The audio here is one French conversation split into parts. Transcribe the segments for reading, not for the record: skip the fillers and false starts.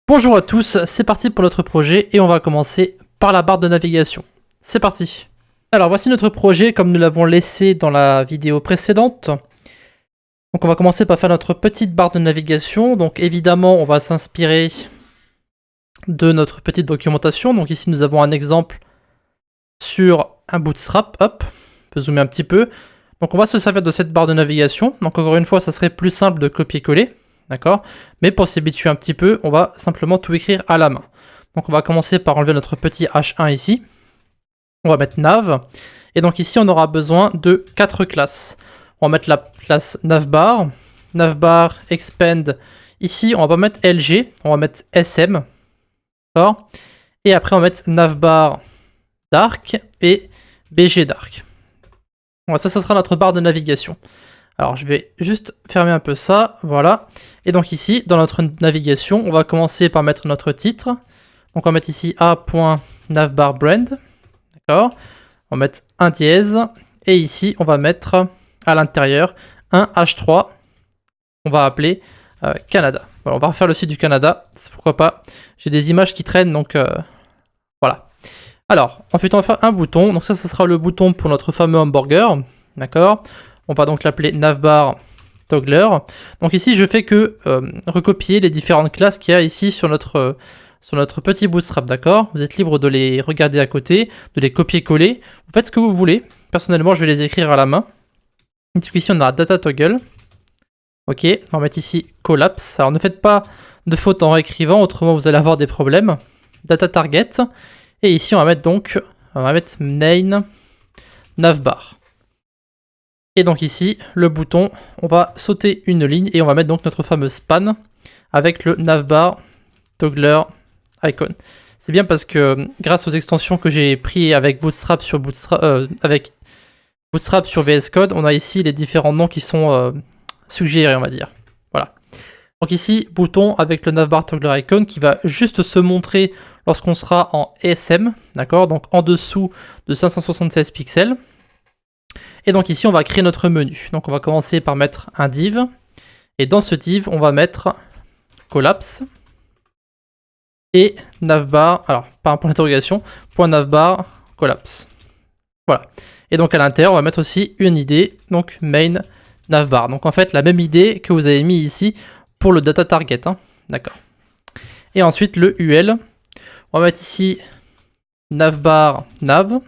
Bonjour à tous, c'est parti pour notre projet et on va commencer par la barre de navigation. C'est parti. Alors voici notre projet comme nous l'avons laissé dans la vidéo précédente. Donc on va commencer par faire notre petite barre de navigation. Donc évidemment on va s'inspirer de notre petite documentation. Donc ici nous avons un exemple sur un bootstrap. Hop, on peut zoomer un petit peu. Donc on va se servir de cette barre de navigation. Donc encore une fois ça serait plus simple de copier-coller. D'accord? Mais pour s'habituer un petit peu, on va simplement tout écrire à la main. Donc on va commencer par enlever notre petit H1 ici. On va mettre nav. Et donc ici, on aura besoin de 4 classes. On va mettre la classe navbar. Navbar, expand. Ici, on va pas mettre LG. On va mettre SM. D'accord? Et après, on va mettre navbar dark et BG dark. Bon, ça sera notre barre de navigation. Alors je vais juste fermer un peu ça, voilà. Et donc ici, dans notre navigation, on va commencer par mettre notre titre. Donc on va mettre ici a.navbarbrand, d'accord. On va mettre un dièse, et ici on va mettre à l'intérieur un H3, on va appeler Canada. Voilà, on va refaire le site du Canada, pourquoi pas. J'ai des images qui traînent, donc voilà. Alors, ensuite on va faire un bouton, donc ça sera le bouton pour notre fameux hamburger, d'accord. On va donc l'appeler navbar toggler. Donc ici, je fais que recopier les différentes classes qu'il y a ici sur notre petit bootstrap, d'accord? Vous êtes libre de les regarder à côté, de les copier-coller. Vous faites ce que vous voulez. Personnellement, je vais les écrire à la main. Donc ici, on a data toggle. Ok, on va mettre ici collapse. Alors ne faites pas de faute en réécrivant, autrement vous allez avoir des problèmes. Data target. Et ici, on va mettre main navbar. Et donc ici, le bouton, on va sauter une ligne et on va mettre donc notre fameux span avec le navbar toggler icon. C'est bien parce que grâce aux extensions que j'ai pris avec Bootstrap sur VS Code, on a ici les différents noms qui sont suggérés, on va dire. Voilà. Donc ici, bouton avec le navbar toggler icon qui va juste se montrer lorsqu'on sera en ESM, d'accord? Donc en dessous de 576 pixels. Et donc ici, on va créer notre menu. Donc on va commencer par mettre un div. Et dans ce div, on va mettre collapse et navbar, alors pas un point d'interrogation, point navbar collapse. Voilà. Et donc à l'intérieur, on va mettre aussi une ID, donc main navbar. Donc en fait, la même idée que vous avez mis ici pour le data target. Hein. D'accord. Et ensuite, le UL. On va mettre ici navbar nav.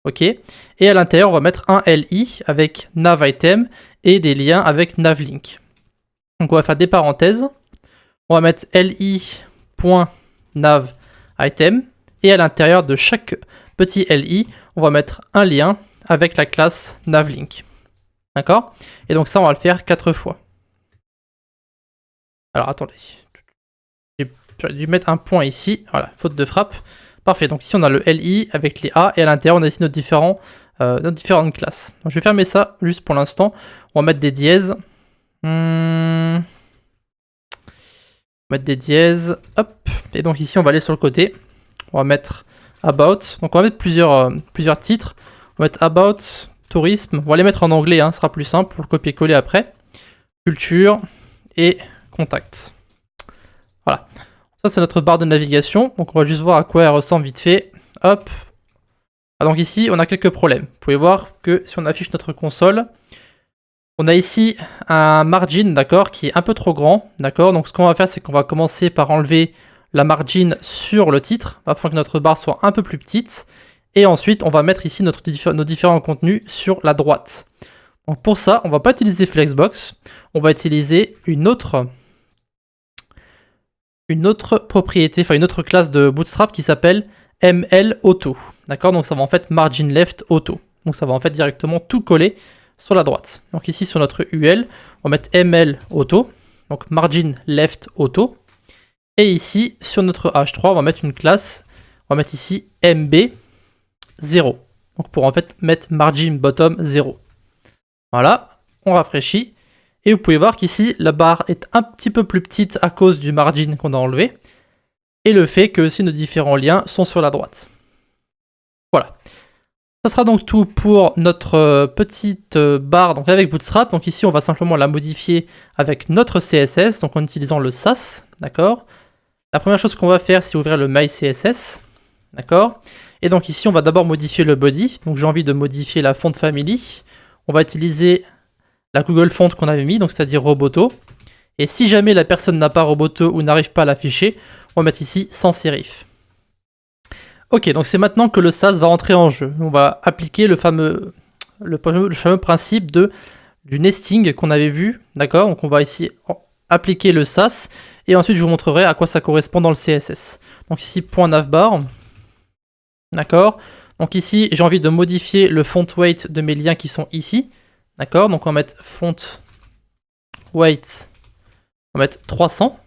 Ok, et à l'intérieur, on va mettre un LI avec navitem et des liens avec navlink. Donc on va faire des parenthèses. On va mettre li.navitem et à l'intérieur de chaque petit LI, on va mettre un lien avec la classe navlink. D'accord? Et donc ça, on va le faire 4 fois. Alors attendez. J'aurais dû mettre un point ici. Voilà, faute de frappe. Parfait, donc ici on a le LI avec les A et à l'intérieur on a ici nos différentes classes. Donc, je vais fermer ça juste pour l'instant. On va mettre des dièses. On va mettre des dièses. Hop. Et donc ici on va aller sur le côté. On va mettre About. Donc on va mettre plusieurs titres. On va mettre About, Tourisme. On va les mettre en anglais, hein, ce sera plus simple pour le copier-coller après. Culture et Contact. Voilà. Ça, c'est notre barre de navigation. Donc, on va juste voir à quoi elle ressemble vite fait. Hop. Ah, donc ici, on a quelques problèmes. Vous pouvez voir que si on affiche notre console, on a ici un margin, d'accord, qui est un peu trop grand, d'accord. Donc, ce qu'on va faire, c'est qu'on va commencer par enlever la margin sur le titre, afin que notre barre soit un peu plus petite. Et ensuite, on va mettre ici nos différents contenus sur la droite. Donc, pour ça, on ne va pas utiliser Flexbox. On va utiliser une autre propriété, enfin une autre classe de Bootstrap qui s'appelle ML Auto. D'accord? Donc ça va en fait margin left auto. Donc ça va en fait directement tout coller sur la droite. Donc ici sur notre UL, on va mettre ML Auto, donc margin left auto. Et ici sur notre H3, on va mettre une classe, on va mettre ici MB 0. Donc pour en fait mettre margin bottom 0. Voilà, on rafraîchit. Et vous pouvez voir qu'ici, la barre est un petit peu plus petite à cause du margin qu'on a enlevé. Et le fait que aussi nos différents liens sont sur la droite. Voilà. Ça sera donc tout pour notre petite barre donc avec Bootstrap. Donc ici, on va simplement la modifier avec notre CSS, donc en utilisant le Sass, d'accord. La première chose qu'on va faire, c'est ouvrir le MyCSS, d'accord? Et donc ici, on va d'abord modifier le body. Donc j'ai envie de modifier la font family. On va utiliser la Google Font qu'on avait mis, donc c'est-à-dire Roboto. Et si jamais la personne n'a pas Roboto ou n'arrive pas à l'afficher, on va mettre ici sans serif. Ok, donc c'est maintenant que le SAS va rentrer en jeu. On va appliquer le fameux principe du nesting qu'on avait vu, d'accord? Donc on va ici appliquer le SAS et ensuite je vous montrerai à quoi ça correspond dans le CSS. Donc ici .navbar, d'accord? Donc ici j'ai envie de modifier le font weight de mes liens qui sont ici, d'accord? Donc on va mettre font weight, on va mettre 300,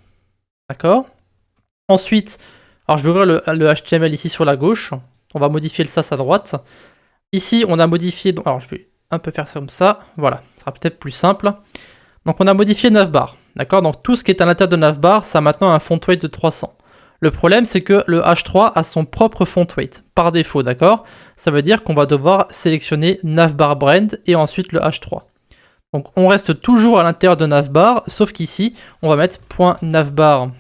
d'accord? Ensuite, alors je vais ouvrir le HTML ici sur la gauche, on va modifier le SAS à droite. Ici on a modifié, alors je vais un peu faire ça comme ça, voilà, ça sera peut-être plus simple. Donc on a modifié navbar, d'accord? Donc tout ce qui est à l'intérieur de navbar, ça a maintenant un font weight de 300. Le problème, c'est que le H3 a son propre font weight, par défaut, d'accord? Ça veut dire qu'on va devoir sélectionner navbar brand et ensuite le H3. Donc on reste toujours à l'intérieur de navbar, sauf qu'ici, on va mettre .navbar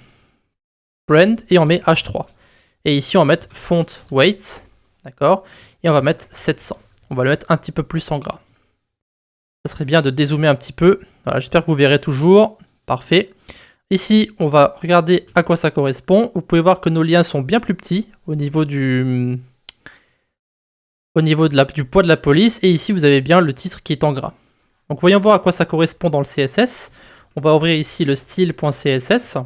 brand et on met H3. Et ici, on va mettre font weight, d'accord? Et on va mettre 700. On va le mettre un petit peu plus en gras. Ça serait bien de dézoomer un petit peu. Voilà, j'espère que vous verrez toujours. Parfait. Ici, on va regarder à quoi ça correspond. Vous pouvez voir que nos liens sont bien plus petits au niveau du poids de la police. Et ici, vous avez bien le titre qui est en gras. Donc, voyons voir à quoi ça correspond dans le CSS. On va ouvrir ici le style.css.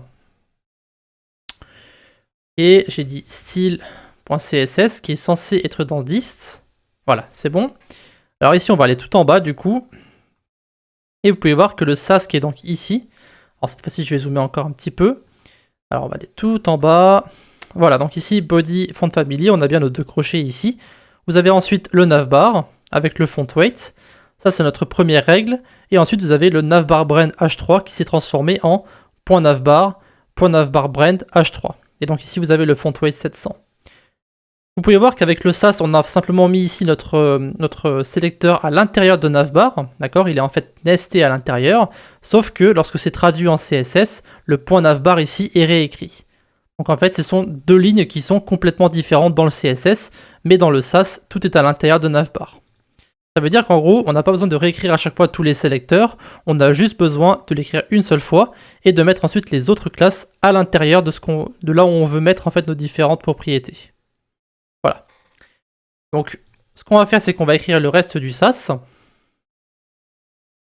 Et j'ai dit style.css qui est censé être dans dist. Voilà, c'est bon. Alors ici, on va aller tout en bas du coup. Et vous pouvez voir que le SAS qui est donc ici. Alors cette fois-ci, je vais zoomer encore un petit peu. Alors on va aller tout en bas. Voilà, donc ici, body, font family, on a bien nos deux crochets ici. Vous avez ensuite le navbar avec le font weight. Ça, c'est notre première règle. Et ensuite, vous avez le navbar brand H3 qui s'est transformé en .navbar brand H3. Et donc ici, vous avez le font weight 700. Vous pouvez voir qu'avec le SAS, on a simplement mis ici notre sélecteur à l'intérieur de navbar, d'accord? Il est en fait nesté à l'intérieur, sauf que lorsque c'est traduit en CSS, le .navbar ici est réécrit. Donc en fait, ce sont deux lignes qui sont complètement différentes dans le CSS, mais dans le SAS, tout est à l'intérieur de navbar. Ça veut dire qu'en gros, on n'a pas besoin de réécrire à chaque fois tous les sélecteurs, on a juste besoin de l'écrire une seule fois et de mettre ensuite les autres classes à l'intérieur de là où on veut mettre en fait nos différentes propriétés. Voilà. Donc, ce qu'on va faire, c'est qu'on va écrire le reste du SAS.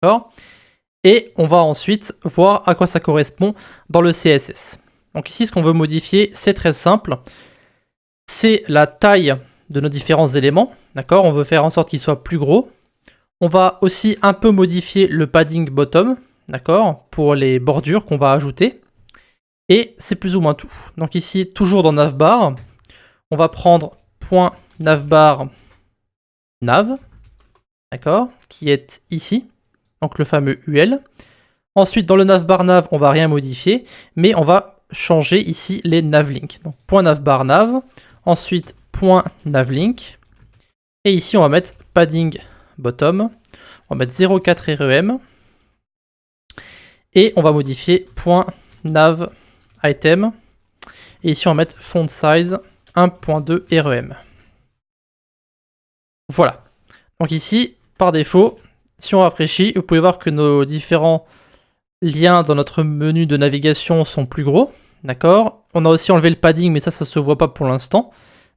D'accord? Et on va ensuite voir à quoi ça correspond dans le CSS. Donc ici, ce qu'on veut modifier, c'est très simple. C'est la taille de nos différents éléments. D'accord? On veut faire en sorte qu'ils soient plus gros. On va aussi un peu modifier le padding bottom. D'accord? Pour les bordures qu'on va ajouter. Et c'est plus ou moins tout. Donc ici, toujours dans navbar, on va prendre .navbar nav, d'accord, qui est ici, donc le fameux UL. Ensuite, dans le navbar nav, on va rien modifier, mais on va changer ici les navlinks. Donc .navbar nav, ensuite .navlink, et ici on va mettre padding bottom, on va mettre 0,4 rem, et on va modifier .nav item, et ici on va mettre font size 1.2 rem. Voilà. Donc ici, par défaut, si on rafraîchit, vous pouvez voir que nos différents liens dans notre menu de navigation sont plus gros. D'accord? On a aussi enlevé le padding, mais ça se voit pas pour l'instant.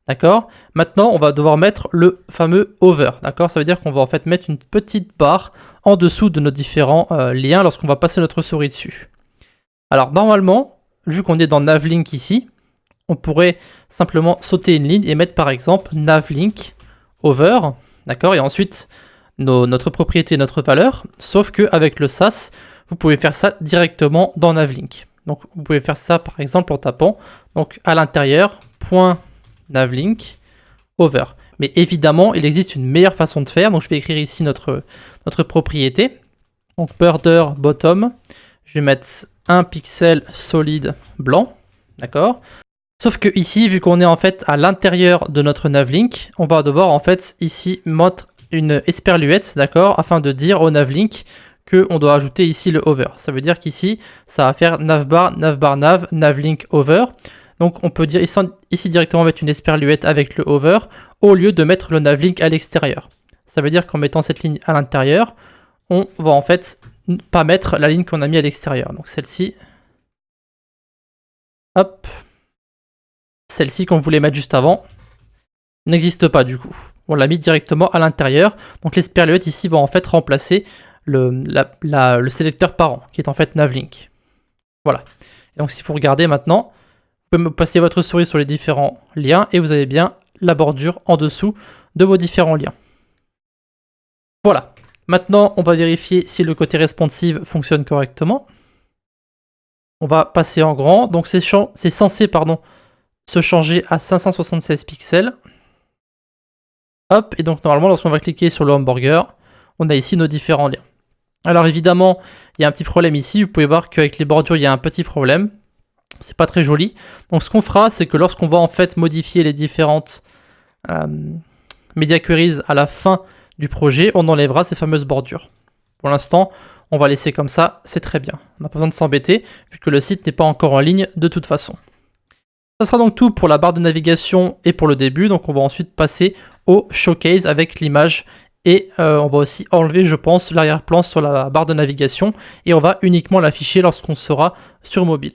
D'accord? Maintenant, on va devoir mettre le fameux hover. D'accord? Ça veut dire qu'on va en fait mettre une petite barre en dessous de nos différents liens lorsqu'on va passer notre souris dessus. Alors normalement, vu qu'on est dans navlink ici, on pourrait simplement sauter une ligne et mettre par exemple navlink over, d'accord, et ensuite notre propriété et notre valeur, sauf qu'avec le SAS, vous pouvez faire ça directement dans navlink. Donc vous pouvez faire ça par exemple en tapant donc à l'intérieur .navlink over. Mais évidemment, il existe une meilleure façon de faire, donc je vais écrire ici notre propriété. Donc border bottom, je vais mettre un pixel solide blanc, d'accord. Sauf que ici, vu qu'on est en fait à l'intérieur de notre navlink, on va devoir en fait ici mettre une esperluette, d'accord, afin de dire au navlink qu'on doit ajouter ici le hover. Ça veut dire qu'ici, ça va faire navbar, navbar nav, navlink hover. Donc on peut dire ici directement mettre une esperluette avec le hover au lieu de mettre le navlink à l'extérieur. Ça veut dire qu'en mettant cette ligne à l'intérieur, on va en fait pas mettre la ligne qu'on a mis à l'extérieur. Donc celle-ci, hop, celle-ci qu'on voulait mettre juste avant, n'existe pas du coup. On l'a mis directement à l'intérieur. Donc l'esperluette ici va en fait remplacer le sélecteur parent, qui est en fait navlink. Voilà. Et donc si vous regardez maintenant, vous pouvez me passer votre souris sur les différents liens et vous avez bien la bordure en dessous de vos différents liens. Voilà. Maintenant, on va vérifier si le côté responsive fonctionne correctement. On va passer en grand. Donc c'est censé se changer à 576 pixels. Hop, et donc normalement, lorsqu'on va cliquer sur le hamburger, on a ici nos différents liens. Alors évidemment, il y a un petit problème ici. Vous pouvez voir qu'avec les bordures, il y a un petit problème. C'est pas très joli. Donc ce qu'on fera, c'est que lorsqu'on va en fait modifier les différentes media queries à la fin du projet, on enlèvera ces fameuses bordures. Pour l'instant, on va laisser comme ça, c'est très bien. On n'a pas besoin de s'embêter, vu que le site n'est pas encore en ligne de toute façon. Ça sera donc tout pour la barre de navigation et pour le début. Donc on va ensuite passer au showcase avec l'image. Et on va aussi enlever, je pense, l'arrière-plan sur la barre de navigation. Et on va uniquement l'afficher lorsqu'on sera sur mobile.